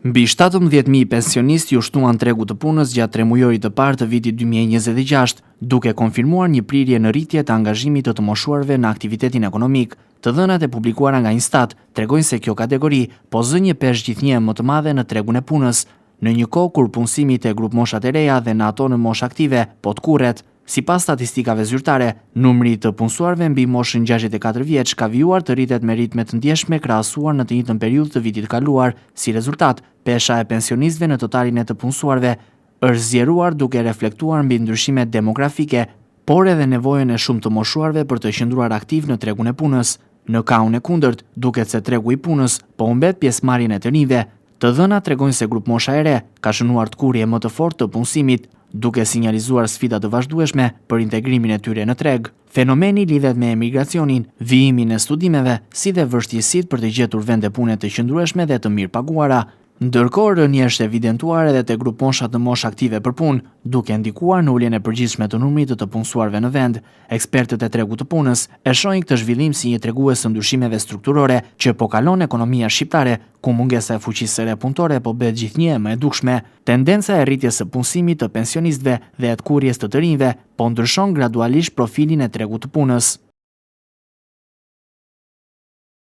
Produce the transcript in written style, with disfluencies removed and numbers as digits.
Mbi 17.000 pensionistë ju shtuan tregu të punës gjatë 3 mujorit të parë të vitit 2026, duke konfirmuar një prirje në rritje të angazhimit të moshuarve në aktivitetin ekonomik. Të dhënat e publikuara nga Instat tregojnë se kjo kategori po zë një peshë gjithnjë më të madhe në tregun e punës, në një kohë kur punësimi te grup moshat e reja dhe në ato në moshë aktive po të kurret. Sipas statistikave zyrtare, numri të punësuarve mbi moshën 64 vjeç ka vijuar të rritet me ritme të ndjeshme krahasuar në të njëjtën periudhë të vitit kaluar. Si rezultat, pesha e pensionistëve në totalin e të punësuarve është zgjeruar duke reflektuar mbi ndryshimet demografike, por edhe nevojën e shumë të moshuarve për të qëndruar aktiv në tregun e punës. Në kaun e kundërt, duket se tregu i punës po humbet pjesëmarrjen e të rinjve. Të dhënat tregojnë se grup mosha e re ka shënuar të kurrje më të fortë të punësimit, duke sinjalizuar sfida të vazhdueshme për integrimin e tyre në treg. Fenomeni lidhet me emigracionin, vijimin e studimeve, si dhe vështirësitë për të gjetur vende pune të qëndrueshme dhe të mirë paguara. Ndërkohë, rënje është evidentuar edhe te grup moshat në moshë aktive për punë, duke ndikuar në uljen e përgjithshme të numrit të punësuarve në vend. Ekspertët e tregut të punës e shohin këtë zhvillim si një tregues së ndryshimeve strukturore që po kalon ekonomia shqiptare, ku mungesa e fuqisë së re punëtore po bëhet gjithnjë më e dukshme. Tendenca e rritjes së punësimit të pensionistëve dhe e të kurrjes të rinjve po ndryshon gradualisht profilin e tregut të punës.